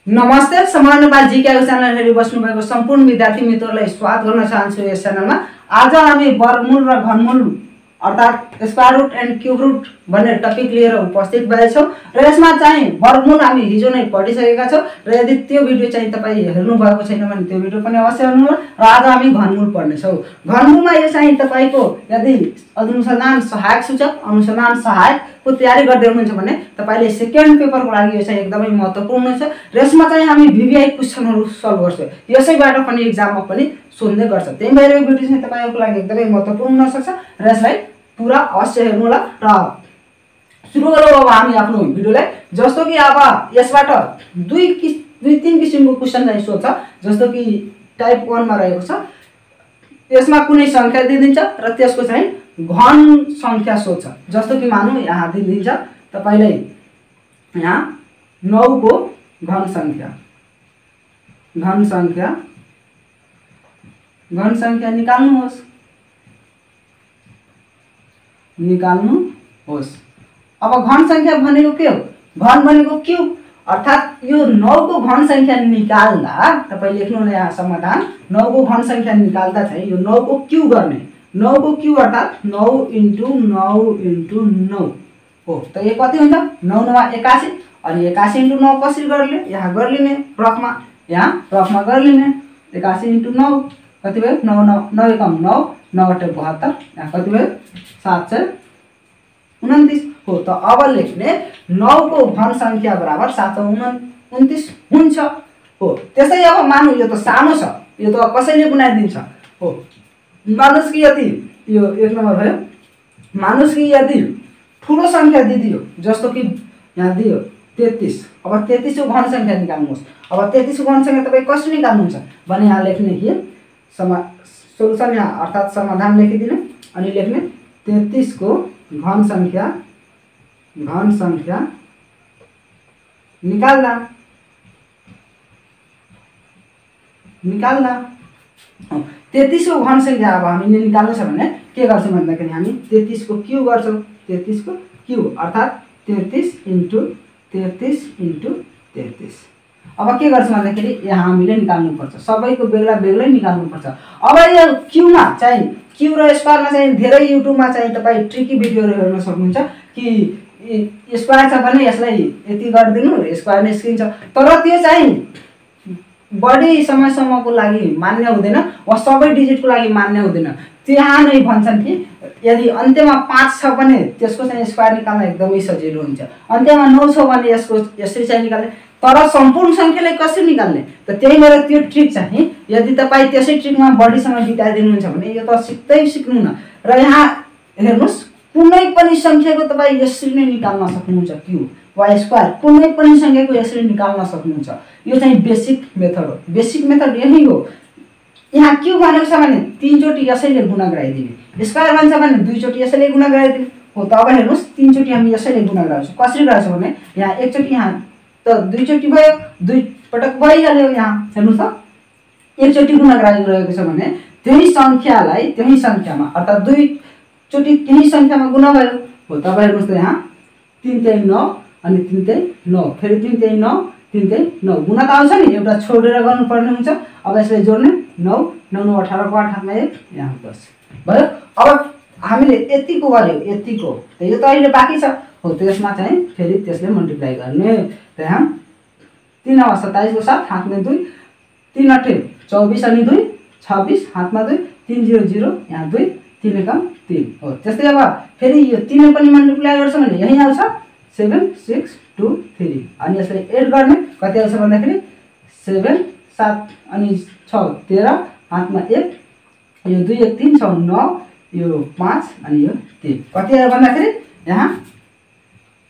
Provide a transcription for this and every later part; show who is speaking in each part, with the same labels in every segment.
Speaker 1: नमस्ते, summer Nepal GK channel हेरी बस्नुभएको सम्पूर्ण विद्यार्थी मित्रहरूलाई स्वागत गर्न चाहन्छु। यस च्यानलमा आज हामी वर्गमूल र घनमूल अर्थात् square root and cube root भन्ने टपिक लिएर उपस्थित भएछौँ र यसमा चाहिँ वर्गमूल हामी हिजो नै पढिसकेका छौँ र यदि त्यो भिडियो चाहिँ तपाईँ हेर्नु भएको छैन भने त्यो भिडियो पनि अवश्य हेर्नुहोला। र आज हामी घनमूल पढ्नेछौँ। घनमूलमा यो चाहिँ तपाईको यदि अनुसन्धान सहायक सूचक अनुसन्धान सहायकको तयारी गर्दै हुनुहुन्छ भने तपाईले सेकेन्ड पेपरको लागि यो चाहिँ एकदमै महत्त्वपूर्ण छ र यसमा चाहिँ हामी भिभिआई क्वेशनहरू सल्भ गर्छौँ। यसैबाट पनि एक्जाममा पनि सोध्ने गर्छ। त्यही भएर यो भिडियो चाहिँ तपाईको लागि एकदमै महत्त्वपूर्ण हुन सक्छ र यसलाई पुरा अवश्य हेर्नुहोला। र सुरु गरौँ अब हामी आफ्नो भिडियोलाई। जस्तो कि अब यसबाट दुई तीन किसिमको क्वेशन चाहिँ सोध्छ। जस्तो कि टाइप 1 मा रहेको छ, यसमा कुनै संख्या दिइदिन्छ र त्यसको चाहिँ घन संख्या सोध्छ। जस्तो कि मानौँ यहाँ दिइदिन्छ तपाईलाई यहाँ 9 को घन संख्या निकाल्नुहोस्। अब घन संख्या भनेको के हो? घन भनेको क्यूब, अर्थात यो 9 को घन संख्या निकाल्दा तपाई लेख्नु न यहाँ समाधान। 9 को घन संख्या निकाल्दा चाहिँ यो 9 को क्यूब गर्ने। 9 को क्यूब अर्थात 9 × 9 × 9 हो। त यो कति हुन्छ? 9 9 81 अनि 81 × 9 कसरी गर्ने? यहाँ गरिलिने रफमा, यहाँ रफमा गरिलिने 81 × 9 कति भयो? 9 9 9 एकम 9 9 8 72, यहाँ कति भयो? 729 हो। त अब लेख्ने 9 को घन संख्या बराबर 729 हुन्छ हो। त्यसै अब मानौ यो त सानो छ, यो त कसैले बनाइदिन्छ हो। मानुस् कि यदि यो एक नम्बर भयो, मानुस् कि यदि ठुलो संख्या दिदियो, जस्तो कि यहाँ दियो 33। अब 33 को घन संख्या निकाल्नुहोस्। अब 33 को घन संख्या तपाईँ कसरी निकाल्नुहुन्छ भने यहाँ लेख्ने कि सोलुसन यहाँ अर्थात समाधान लेखिदिने अनि लेख्ने 33 को घन संख्या निकाल्दा 33 को घन संख्या अब हामीले निकाल्नु छ भने के गर्छौँ भन्दाखेरि हामी 33 को क्यूब गर्छौँ। 33 को क्यूब अर्थात 33 × 33 × 33। अब के गर्छौँ भन्दाखेरि यहाँ हामीले निकाल्नुपर्छ, सबैको बेग्ला बेग्लै निकाल्नुपर्छ। अब यो क्यूमा चाहिँ क्यू र स्क्वायरमा चाहिँ धेरै युट्युबमा चाहिँ तपाईँ ट्रिकी भिडियोहरू हेर्न सक्नुहुन्छ कि स्क्वायर छ भने यसलाई यति गरिदिनु स्क्वायर निस्किन्छ। तर त्यो चाहिँ बढी समयसम्मको लागि मान्य हुँदैन वा सबै डिजिटको लागि मान्य हुँदैन। त्यहाँ नै भन्छन् कि यदि अन्त्यमा 5 छ भने त्यसको चाहिँ स्क्वायर निकाल्न एकदमै सजिलो हुन्छ, अन्त्यमा 9 छ भने यसको यसरी चाहिँ निकाल्ने। तर सम्पूर्ण संख्यालाई कसरी निकाल्ने? त त्यही भएर त्यो ट्रिक चाहिँ यदि तपाईँ त्यसै ट्रिकमा बढी समय बिताइदिनुहुन्छ भने यो त सिक्नु न। र यहाँ हेर्नुहोस्, कुनै पनि संख्याको तपाईँ यसरी नै निकाल्न सक्नुहुन्छ, क्यूब वा स्क्वायर कुनै पनि संख्याको यसरी निकाल्न सक्नुहुन्छ। यो चाहिँ बेसिक मेथड हो। बेसिक मेथड यही हो। यहाँ क्यूब भनेको छ भने 3 चोटि यसैले गुणा गराइदिने, स्क्वायर भन्छ भने 2 चोटि यसैले गुणा गराइदिने हो। त अब हेर्नुहोस् 3 चोटि हामी यसैले गुणा गराउँछौँ। कसरी गराउँछौँ भने यहाँ 1 चोटि, यहाँ त 2 चोटि भयो, 2 पटक भइहाल्यो। यहाँ हेर्नुहोस् त 1 चोटि गुणा गराइरहेको छ भने त्यही संख्यालाई त्यही संख्यामा अर्थात् 2 चोटि त्यही संख्यामा गुणा भयो हो। तब हेर्नुहोस् त यहाँ 3 3 9 अनि 3 3 9 फेरि 3 3 9 3 3 9 गुणा त आउँछ नि, एउटा छोडेर गर्नुपर्ने हुन्छ। अब यसलाई जोड्ने 9 9 9 18 को 8 हातमा 1 यहाँ 10 भयो। अब हामीले यतिको गर्यो, यतिको त यो त अहिले बाँकी छ हो। त्यसमा चाहिँ फेरि त्यसले मल्टिप्लाई गर्ने। त्यहाँ 3 9 27 को 7 हातमा 2 3 8 24 अनि 2 26 हातमा 2 3 0 0 यहाँ 2 3 एकम 3 हो। त्यस्तै अब फेरि यो 3 पनि मल्टिप्लाई गर्छ भने यही आउँछ 7 6 2 3 अनि यसलाई एड गर्ने कति आउँछ भन्दाखेरि 7 7 अनि 6 13 हातमा 1 यो 2 1 3 6 9 यो 5 अनि यो 3 कति आयो भन्दाखेरि यहाँ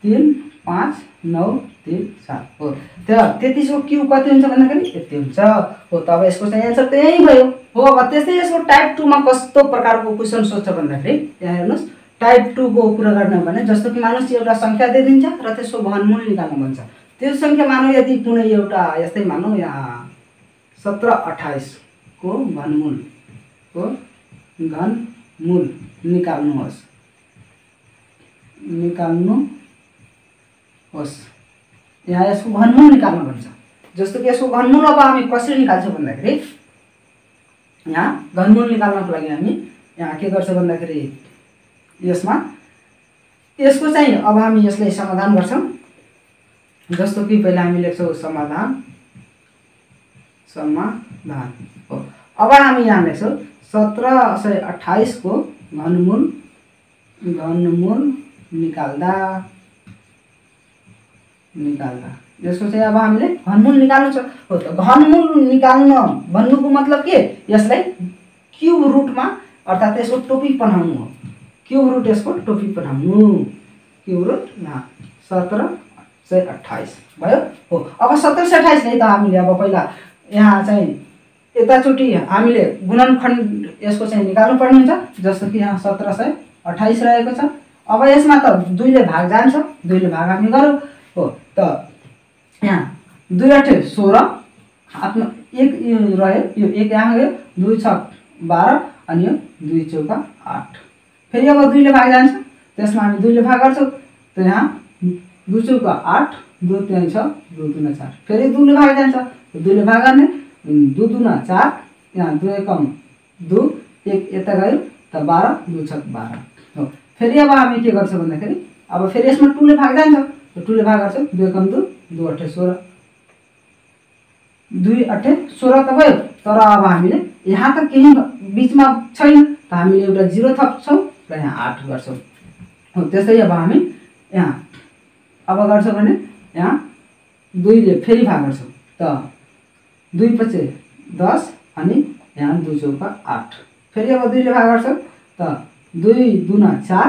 Speaker 1: 3 5 9 3 7 हो। त्यो 33 को क्यूब कति हुन्छ भन्दाखेरि यति हुन्छ हो। तब यसको चाहिँ एन्सर त्यही भयो हो। अब त्यस्तै यसको टाइप 2 मा कस्तो प्रकारको क्वेशन सोध्छ भन्दाखेरि यहाँ हेर्नुहोस्, टाइप 2 को कुरा गर्ने भने जस्तो कि मानुस् एउटा संख्या दिइदिन्छ र त्यसको घनमूल निकाल्नु भन्छ। त्यो संख्या मानौ यदि कुनै एउटा यस्तै मानौ यहाँ 17 28 को घनमूल निकाल्नुहोस्। यहाँ यसको घनमूल निकाल्नु भन्छ। जस्तो कि यसको घनमूल अब हामी कसरी निकाल्छौँ भन्दाखेरि यहाँ घनमूल निकाल्नको लागि हामी यहाँ के गर्छौँ भन्दाखेरि यसमा यसको चाहिँ अब हामी यसलाई समाधान गर्छौँ। जस्तो कि पहिला हामी लेख्छौँ समाधान हो। अब हामी यहाँ लेख्छौँ 1728 को घनमूल निकाल्दा यसको चाहिँ अब हामीले घनमूल निकाल्नु छ। हो त घनमूल निकाल्न भन्नुको मतलब के, यसलाई क्यूब रुटमा अर्थात् यसको टोपिक बनाउनु हो। क्यूब रुट यसको टोपिक बनाउनु, क्यूब रुट 1728 भयो। हो अब 1728 नै त हामीले अब पहिला यहाँ चाहिँ यताचोटि हामीले गुणनखण्ड यसको चाहिँ निकाल्नु पर्ने हुन्छ। जस्तो कि यहाँ 1728 रहेको छ। अब यसमा त 2 ले भाग जान्छ, 2 ले भाग हामी गरौँ। हो त यहाँ 2 8 16 आफ्नो 1 रह्यो, यो 1 यहाँ गयो, 2 6 12 अनि यो 2 चौका 8। फेरि अब 2 ले भाग जान्छ, त्यसमा हामी 2 ले भाग गर्छौँ। त यहाँ 2 चौका 8, 2 3 6, 2 2 4, फेरि 2 ले भाग जान्छ, 2 ले भाग गर्ने, 2 2 4, यहाँ 2 1 2, 1 यता गयो त 12, 2 6 12। हो फेरि अब हामी के गर्छौँ भन्दाखेरि अब फेरि यसमा 2 ले भाग जान्छ, 2 ले भाग गर्छौँ, 2 1 2, 2 8 16, 2 8 16 त भयो। तर अब हामीले यहाँ त केही बीचमा छैन त हामीले एउटा 0 थप्छौँ र यहाँ 8 गर्छौँ। हो त्यस्तै अब हामी यहाँ अब गर्छौँ भने यहाँ 2 ले फेरि भाग गर्छौँ त 2 5 10 अनि यहाँ 2 चौका 8। फेरि अब 2 ले भाग गर्छौँ त 2 2 4,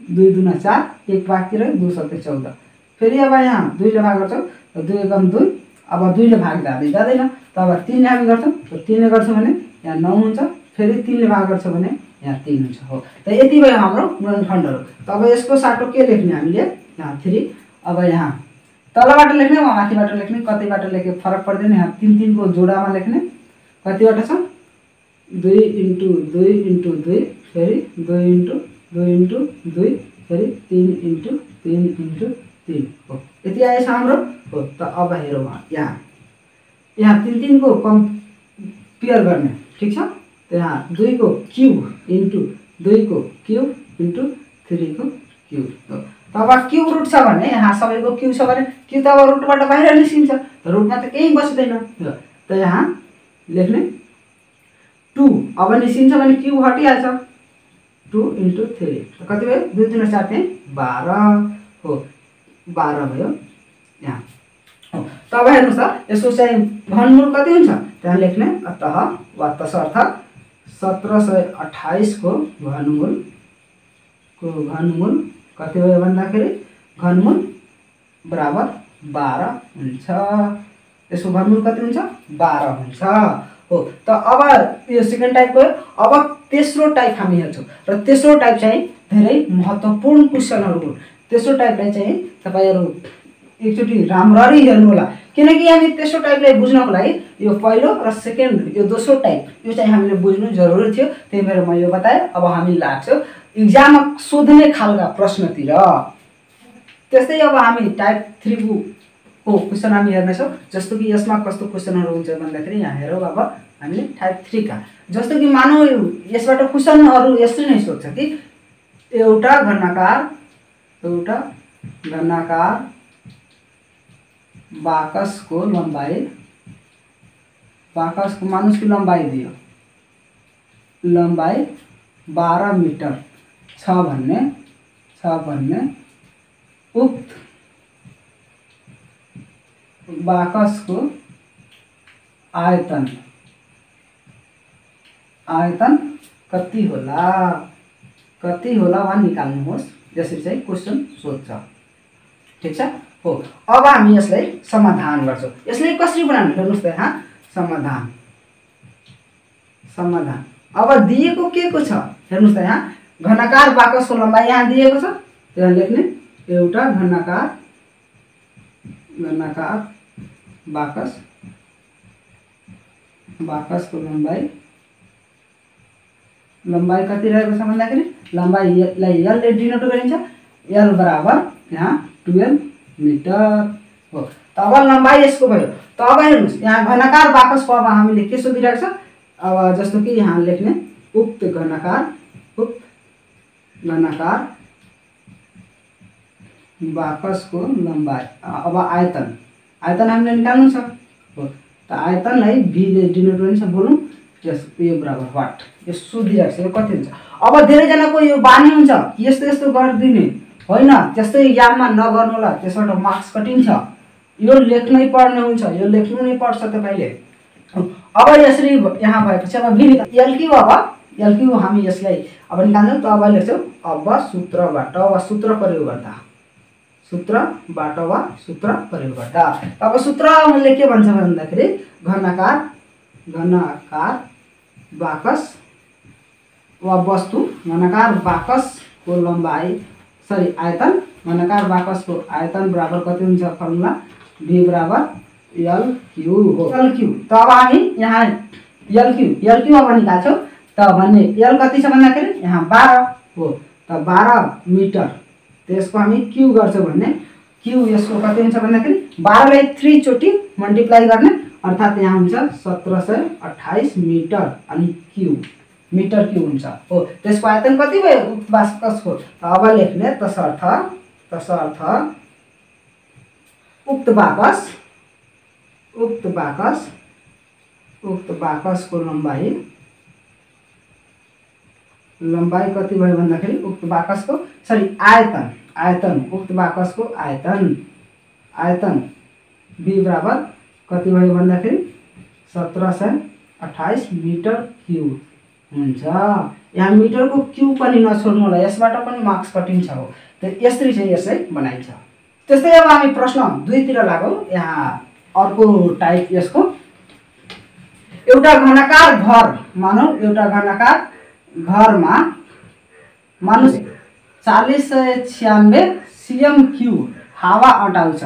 Speaker 1: 2 2 4, 1 बाँकी रह्यो, 2 7 14। फेरि अब यहाँ 2 ले भाग गर्छौँ त 2 1 2, अब 2 ले भाग जाँदैन त अब 3 ले हामी गर्छौँ त 3 ले गर्छौँ भने यहाँ 9 हुन्छ। फेरि 3 ले भाग गर्छौँ भने यहाँ 3 हुन्छ। हो त यति भयो हाम्रो गुणनखण्डहरू। त अब यसको साटो के लेख्ने हामीले यहाँ 3। अब यहाँ तलबाट लेख्ने वा माथिबाट लेख्ने, कतैबाट लेखे फरक पर्दैन। यहाँ 3 3 को जोडामा लेख्ने कतिवटा छ 2 × 2 × 2, फेरि 2 × 2 × 2, फेरि 3 × 3 × 3। हो यति आएछ हाम्रो। हो त अब हेरौँ यहाँ 3 3 को कम्पेयर गर्ने, ठिक छ। त यहाँ 2 को क्यूब इन्टु 2 को क्यूब इन्टु 3 को क्यूब। हो त अब क्यूब रुट छ भने यहाँ सबैको क्यूब छ भने क्यू त अब रुटबाट बाहिर निस्किन्छ, रुटमा त केही बस्दैन। त यहाँ लेख्ने 2 अब निस्किन्छ भने क्यूब हटिहाल्छ, 2 × 3 कति भयो, 2 2 4 चाहिँ 12। हो 12 भयो यहाँ। हो त अब हेर्नुहोस् त यसको चाहिँ घनमूल कति हुन्छ त्यहाँ लेख्ने। अतः वा तसर्थ 1728 को घनमूल कति भयो भन्दाखेरि घनमूल बराबर 12 हुन्छ। यसको घनमूल कति हुन्छ 12 हुन्छ। हो त अब यो सेकेन्ड टाइप गयो। अब तेस्रो टाइप हामी हेर्छौँ र तेस्रो टाइप चाहिँ धेरै महत्त्वपूर्ण क्वेसनहरू हो। तेस्रो टाइपलाई चाहिँ तपाईहरु एकचोटि राम्ररी हेर्नु होला, किनकि हामी तेस्रो टाइपलाई बुझ्नको लागि यो पहिलो र सेकेन्ड यो दोस्रो टाइप यो चाहिँ हामीले बुझ्नु जरुरी थियो। त्यही भएर म यो बताएँ। अब हामी लाग्छौँ एक्जाममा सोध्ने खालका प्रश्नतिर। त्यस्तै अब हामी टाइप 3 को क्वेसन हामी हेर्नेछौँ। जस्तो कि यसमा कस्तो क्वेसनहरू हुन्छ भन्दाखेरि यहाँ हेरौँ। अब हामीले टाइप 3 का जस्तो कि मानौ यसबाट क्वेसनहरू यसरी नै सोध्छ कि एउटा घनाकार बाकसको लम्बाई मानुषको लम्बाई दियो, लम्बाई 12 मिटर छ भन्ने उक्त बाकसको आयतन कति होला वा निकाल्नुहोस्। यसरी चाहिँ क्वेसन सोध्छ, ठीक छ। हो अब हामी यसलाई समाधान गर्छौँ। यसलाई कसरी बनाउने हेर्नुस् त यहाँ समाधान अब दिएको के को छ हेर्नुस् त यहाँ घनाकार बाकसको लम्बाई यहाँ दिएको छ। त्यहाँ लेख्ने एउटा घनाकार बाकसको लम्बाई कति रहेको छ भन्दाखेरि लम्बाईलाई l ले डिनोट गरिन्छ। l बराबर यहाँ 12 मिटर हो। त अब लम्बाइ यसको भयो। त अब हेर्नुस् यहाँ घनाकार बाकसको अब हामीले के सोधिरहेको छ, अब जस्तो कि यहाँ लेख्ने उक्त घनाकार बाकसको लम्बाइ। अब आयतन हामीले निकाल्नु छ हो। त आयतनलाई v ले डिनोट गरिन्छ। बोलौँ यस यो बराबर वाट, यो सोधिरहेको छ यो कति हुन्छ। अब धेरैजनाको यो बानी हुन्छ यस्तो यस्तो गरिदिने होइन, त्यस्तै याममा नगर्नुहोला, त्यसबाट मार्क्स कटिन्छ। यो लेख्नै पर्ने हुन्छ, यो लेख्नु नै पर्छ तपाईँले। अब यसरी यहाँ भएपछि अब v एलक्यू, अब एलक्यू हामी यसलाई अब निकाल्छौँ। त अब लेख्छौँ अब सूत्रबाट वा सूत्र प्रयोग गर्दा, सूत्रबाट वा सूत्र प्रयोग गर्दा। अब सूत्रले के भन्छ भन्दाखेरि घनाकार बाकस वा वस्तु, घनाकार बाकसको लम्बाइ आयतन, घनाकार बाकसको आयतन बराबर कति हुन्छ, फर्मुला v बराबर एलक्यू हो। एलक्यू त अब हामी यहाँ एलक्यू अब निकाल्छौँ। त भन्ने एल कति छ भन्दाखेरि यहाँ 12 हो। त 12 मिटर, त्यसको हामी क्यू गर्छौँ भन्ने क्यू यसको कति हुन्छ भन्दाखेरि 12 लाई 3 चोटि मल्टिप्लाई गर्ने, अर्थात् यहाँ हुन्छ 1728 मिटर अनि क्यू मिटर क्यू हुन्छ हो। त्यसको आयतन कति भयो उक्त बाकसको। अब लेख्ने तसर्थ उक्त बाकसको लम्बाइ कति भयो भन्दाखेरि उक्त बाकसको आयतन उक्त बाकसको आयतन v बराबर कति भयो भन्दाखेरि 1728 मिटर क्यू हुन्छ। यहाँ मिटरको क्यू पनि नछोड्नु होला, यसबाट पनि मार्क्स कटिन्छ हो। त यसरी चाहिँ यसलाई बनाइन्छ। त्यस्तै अब हामी प्रश्न 2 तिर लागौँ। यहाँ अर्को टाइप यसको, एउटा घनाकार घर मानौ, एउटा घनाकार घरमा मानौ 4096 cm क्यूब हावा अटाउँछ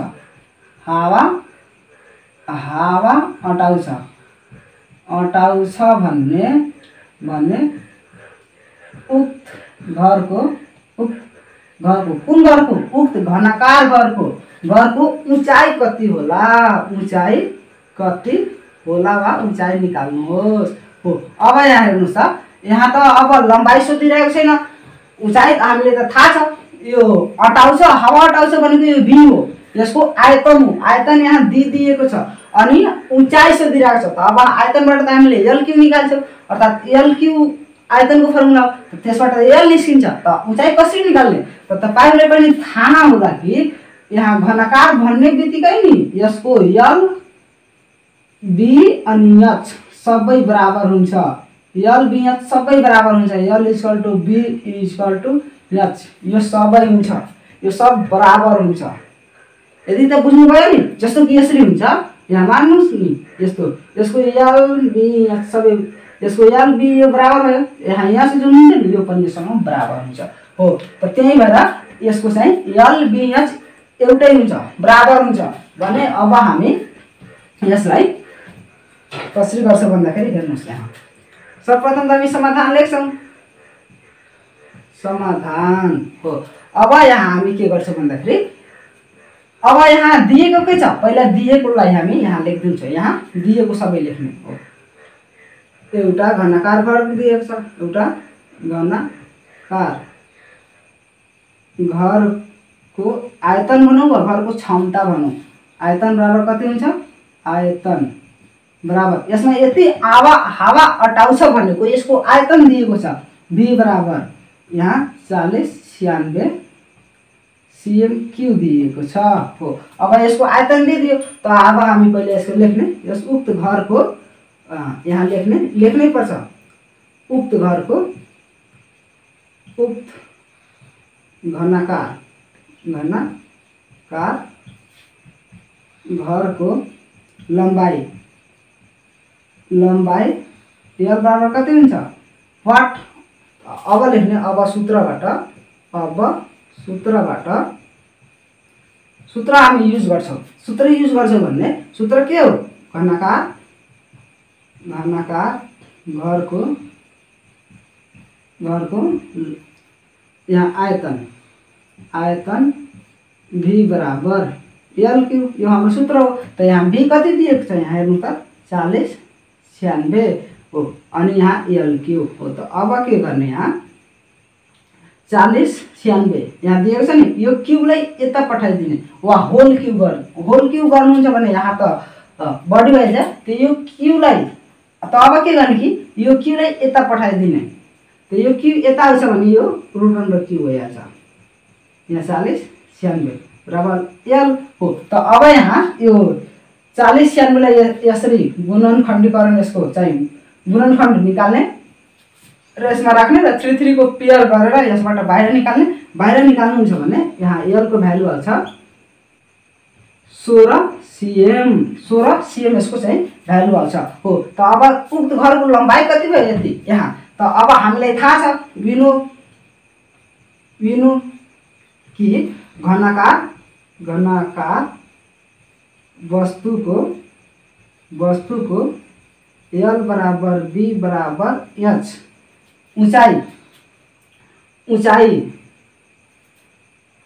Speaker 1: भन्ने उक्त घरको उक्त घनाकार घरको उचाइ कति होला, वा उचाइ निकाल्नुहोस् हो। अब यहाँ हेर्नुहोस् त, यहाँ त अब लम्बाइ सोधिरहेको छैन, उचाइ हामीले त थाहा छ, यो अटाउँछ हावा अटाउँछ भनेको यो v हो, यसको आयतन हो। आयतन यहाँ दिएको छ अनि उचाइ सोधिरहेको छ। त अब आयतनबाट त हामीले एलक्यू निकाल्छौँ, अर्थात् एलक्यू आयतनको फर्मुला हो। त्यसबाट एल निस्किन्छ। त उचाइ कसरी निकाल्ने, त तपाईँलाई पनि थाहा होला कि यहाँ घनाकार भन्ने बित्तिकै नि यसको एल बी अनि एच सबै बराबर हुन्छ। एल बी एच सबै बराबर हुन्छ। L equal to b equal to h, यो सबै हुन्छ, यो सब बराबर हुन्छ। यदि त बुझ्नुभयो नि, जस्तो कि यसरी हुन्छ, यहाँ मान्नुहोस् नि यस्तो, यसको एल बी एच सबै, यसको एल बी यो बराबर भयो, यहाँ से जुन हुन्छ नि यो पनि योसँग बराबर हुन्छ हो। त त्यही भएर यसको चाहिँ एल बी एच एउटै हुन्छ, बराबर हुन्छ भने अब हामी यसलाई कसरी गर्छ भन्दाखेरि हेर्नुहोस्, यहाँ सर्वप्रथम त हामी समाधान लेख्छौँ, समाधान हो। अब यहाँ हामी के गर्छौँ भन्दाखेरि अब यहाँ दिएको के छ, पहिला दिएकोलाई हामी यहाँ लेखिदिन्छौँ। यहाँ दिएको सबै लेख्ने हो। एउटा घनाकार घर दिएको छ, एउटा घनाकार घरको आयतन भनौँ वा घरको क्षमता भनौँ, आयतन बराबर कति हुन्छ, आयतन बराबर यसमा यति हावा अटाउँछ भनेको यसको आयतन दिएको छ, v बराबर यहाँ 4096 cm क्यू दिएको छ हो। अब यसको आयतन दिइदियो। त अब हामी पहिले यसको लेख्ने, यस उक्त घरको यहाँ लेख्नै पर्छ, उक्त घरको घनाकार घरको लम्बाइ एल बराबर कति हुन्छ, वाट। अब लेख्ने, अब सूत्र हामी युज गर्छौँ। भन्ने सूत्र के हो, घनाकार घरको यहाँ आयतन v बराबर यल क्यू यो हाम्रो सूत्र हो। त यहाँ बी कति दिएको छ यहाँ हेर्नु त 40 96 हो अनि यहाँ यल क्यू हो। त अब के गर्ने यहाँ 40 96 यहाँ दिएको छ नि यो क्यूलाई यता पठाइदिने वा होल क्यू गर्नुहुन्छ भने यहाँ त बढी भइहाल्छ। त यो क्यूलाई त अब के गर्ने कि यो क्यूलाई यता पठाइदिने त यो क्यू यता आउँछ भने यो रुट अन्डर क्यू भइहाल्छ। यहाँ 40 96 बराबर यल हो। त अब यहाँ यो 40 96 लाई यसरी गुणनखण्डीकरण यसको चाहिँ गुणनखण्ड निकाल्ने र यसमा राख्ने र 3 3 को पेयर गरेर यसबाट बाहिर निकाल्ने। बाहिर निकाल्नुहुन्छ भने यहाँ यल को भ्यालु आउँछ 16 cm 16 cm यसको चाहिँ भ्यालु आउँछ हो। त अब उक्त घरको लम्बाइ कति भयो यति यहाँ। त अब हामीलाई थाहा छ विनु कि घनाकार वस्तुको L बराबर B बराबर H ऊंचाई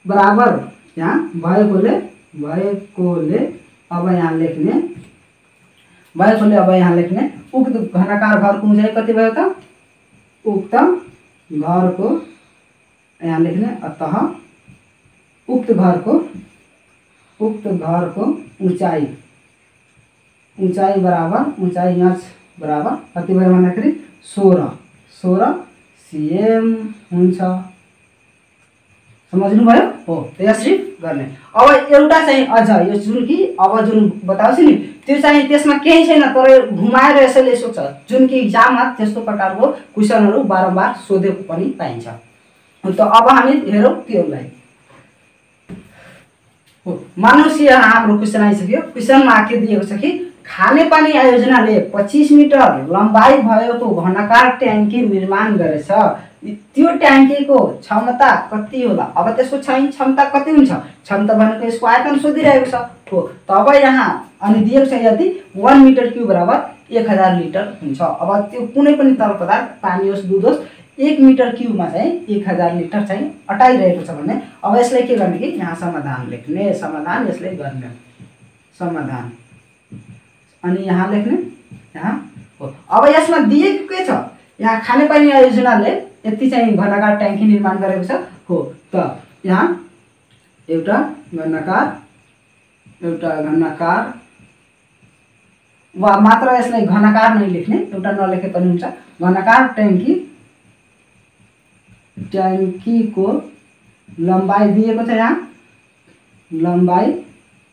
Speaker 1: बराबर यहाँ भएकोले अब यहाँ लेख्ने उक्त घनाकार घरको ऊंचाई कति भयो त उक्त घरको यहाँ लेख्ने अतः उक्त घरको ऊंचाई बराबर ऊंचाई H बराबर कति भयो भन्दाखेरि 16 cm हुन्छ। समझ्नु भयो हो। त यसरी गर्ने। अब एउटा चाहिँ अझ यो जुन बताउँछु नि त्यो चाहिँ त्यसमा केही छैन तर घुमाएर यसैले सोध्छ जुन कि एक्जाममा त्यस्तो प्रकारको क्वेशनहरु बारम्बार सोधेको पनि पाइन्छ। त अब हामी हेरौँ त्यसलाई हो। मानुस यहाँ हाम्रो क्वेशन आइसक्यो। क्वेशनमा के दिएको छ कि खानेपानी आयोजनाले 25 मिटर लम्बाई भएको घनाकार ट्याङ्की निर्माण गरेछ। त्यो ट्याङ्कीको क्षमता कति होला। अब त्यसको क्षमता कति हुन्छ क्षमता भनेको यसको आयतन सोधिरहेको छ हो। त अब यहाँ अनि दिएको छ यदि 1 मिटर क्यूब बराबर 1000 लिटर हुन्छ। अब त्यो कुनै पनि तरल पदार्थ पानी होस् दूध होस् 1 मिटर क्यूबमा चाहिँ 1000 लिटर चाहिँ अटाइरहेको छ भने अब यसलाई के गर्ने कि यहाँ समाधान लेख्ने समाधान यसलाई गर्ने समाधान अनि यहाँ लेख्ने यहाँ हो। अब यसमा दिएको के छ यहाँ खानेपानी आयोजनाले यति चाहिँ घनाकार ट्याङ्की निर्माण गरेको छ हो। त यहाँ एउटा घनाकार वा मात्र यसलाई घनाकार नै लेख्ने एउटा नलेखे पनि हुन्छ। घनाकार ट्याङ्कीको लम्बाई दिएको छ यहाँ लम्बाई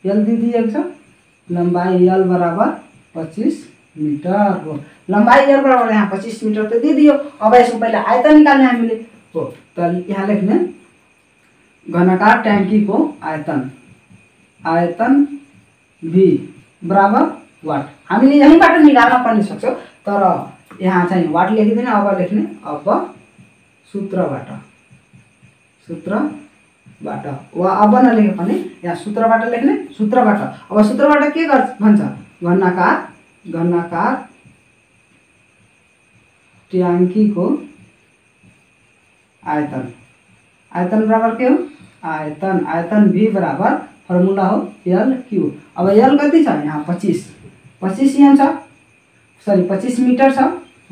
Speaker 1: L दिएको छ लम्बाई L बराबर 25 मिटर हो। लम्बाई L बराबर यहाँ 25 मिटर त दियो। अब यसको पहिले आयतन निकाल्ने हामीले हो। त यहाँ लेख्ने घनाकार ट्याङ्कीको आयतन V बराबर वाट। हामीले यहीँबाट निकाल्न पनि सक्छौँ तर यहाँ चाहिँ वाट लेखिदिने। अब लेख्ने अब सूत्रबाट वा अब नलेखे पनि यहाँ सूत्रबाट लेख्ने सूत्रबाट। अब सूत्रबाट के भन्छ घनाकार ट्याङ्कीको आयतन बराबर के हो आयतन V बराबर फर्मुला हो L क्यू। अब L कति छ यहाँ 25 cm छ सरी 25 मिटर छ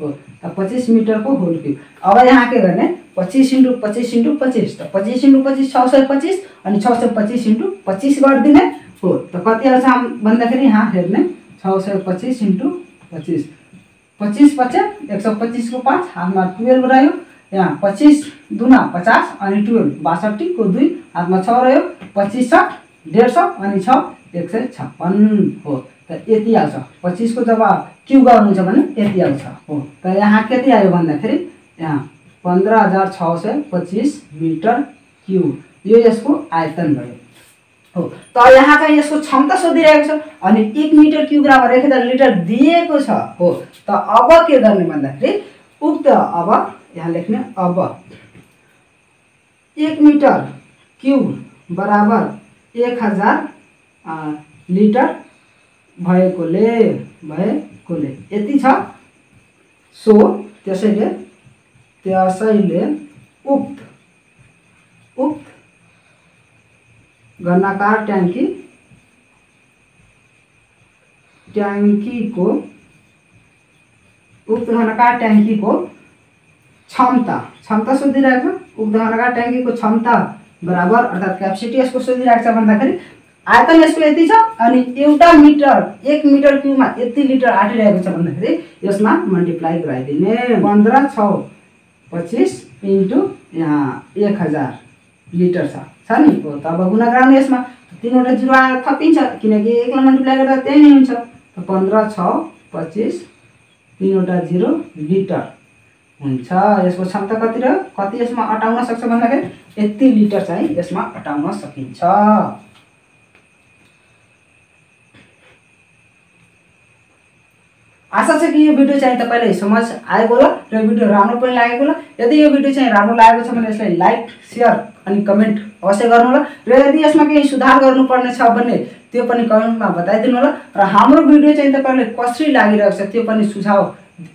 Speaker 1: हो। त 25 मिटर को होल क्यूब। अब यहाँ के गर्ने 25 × 25 × 25 त 25 × 25 625 अनि 625 × 25 गरिदिने हो। त कति आउँछ भन्दाखेरि यहाँ हेर्ने 625 × 25 25 50 125 को 5 हातमा 12 रह्यो। यहाँ 25 दुना 50 अनि 12 62 को 2 हातमा 6 रह्यो 25 60 150 अनि 6 156 हो। त यति आउँछ 25 को जब क्यू गर्नुहुन्छ भने यति आउँछ हो। त यहाँ कति आयो भन्दाखेरि यहाँ 15625 मिटर क्यूब यो यसको आयतन भयो हो। त यहाँ चाहिँ यसको क्षमता सोधिरहेको छ अनि 1 मिटर क्यूब बराबर 1000 लिटर दिएको छ हो। त अब के गर्ने भन्दाखेरि उक्त अब यहाँ लेख्ने अब 1 मिटर क्यूब बराबर 1000 लिटर भएकोले यति छ। सो त्यसैले उक्त घनाकार ट्याङ्की ट्याङ्कीको उक्त घनकार ट्याङ्कीको क्षमता सोधिरहेको छ। उक्त घनकार ट्याङ्कीको क्षमता बराबर अर्थात् क्यापेसिटी यसको सोधिरहेको छ भन्दाखेरि आयतन यसको यति छ अनि एउटा मिटर 1 मिटर क्युबमा यति लिटर आटिरहेको छ भन्दाखेरि यसमा मल्टिप्लाई गराइदिने 15 6 25 इन्टु यहाँ 1000 लिटर छ नि। हो तब गुणा गराउने यसमा 3वटा जिरो थपिन्छ किनकि 1 लाई मल्टिप्लाई गर्दा त्यही नै हुन्छ। 15 6 25 3वटा जिरो लिटर हुन्छ। यसको क्षमता कति रह्यो कति यसमा अटाउन सक्छ भन्दाखेरि यति लिटर चाहिँ यसमा अटाउन सकिन्छ। आशा छ कि यो भिडियो चाहिँ तपाईलाई समझ आएको होला र भिडियो राम्रो पनि लागेको होला। यदि यो भिडियो चाहिँ राम्रो लागेको छ भने यसलाई लाइक शेयर अनि कमेन्ट अवश्य गर्नु होला र यदि यसमा केही सुधार गर्नुपर्ने छ भने त्यो पनि कमेन्टमा बताइदिनु होला र हाम्रो भिडियो चाहिँ तपाईलाई कसरी लागिरहेको छ त्यो पनि सुझाव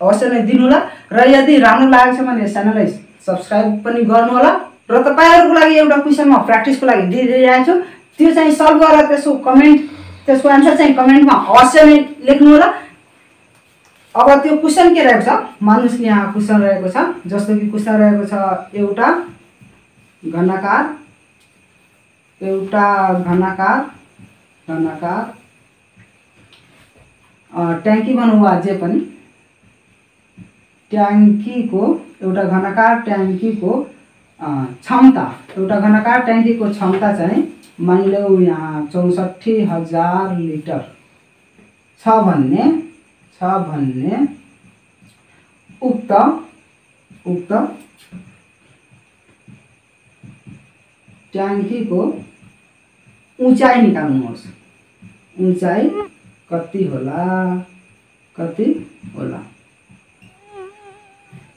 Speaker 1: अवश्य नै दिनु होला र यदि राम्रो लागेको छ भने च्यानललाई सब्स्क्राइब पनि गर्नु होला र तपाईहरुको लागि एउटा क्वेशन म प्र्याक्टिसको लागि दिइरहेको छु त्यो चाहिँ सल्भ गरेर त्यसको आन्सर चाहिँ कमेन्टमा अवश्य नै लेख्नु होला। अब त्यो क्वेशन के रहेको छ मानुस यहाँ क्वेशन रहेको छ जस्तो कि क्वेशन रहेको छ एउटा घनाकार ट्याङ्की भनौँ वा जे पनि एउटा घनाकार ट्याङ्कीको क्षमता चाहिँ मानिलिउँ यहाँ 64,000 लिटर छ भन्ने उक्त ट्याङ्कीको उचाइ निकाल्नुहोस्। उचाइ कति होला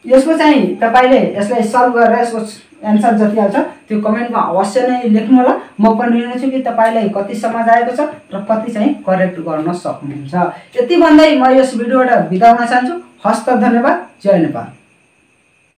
Speaker 1: यसको चाहिँ तपाईले यसलाई सल्भ गरेर यसको एन्सर जति आउँछ त्यो कमेन्टमा अवश्य नै लेख्नु होला। म पनि हेर्ने छु कि तपाईलाई कति समझ आएको छ र कति चाहिँ करेक्ट गर्न सक्नुहुन्छ। यति भन्दै म यस भिडियोबाट बिदा हुन चाहन्छु। हस्त धन्यवाद। जय नेपाल।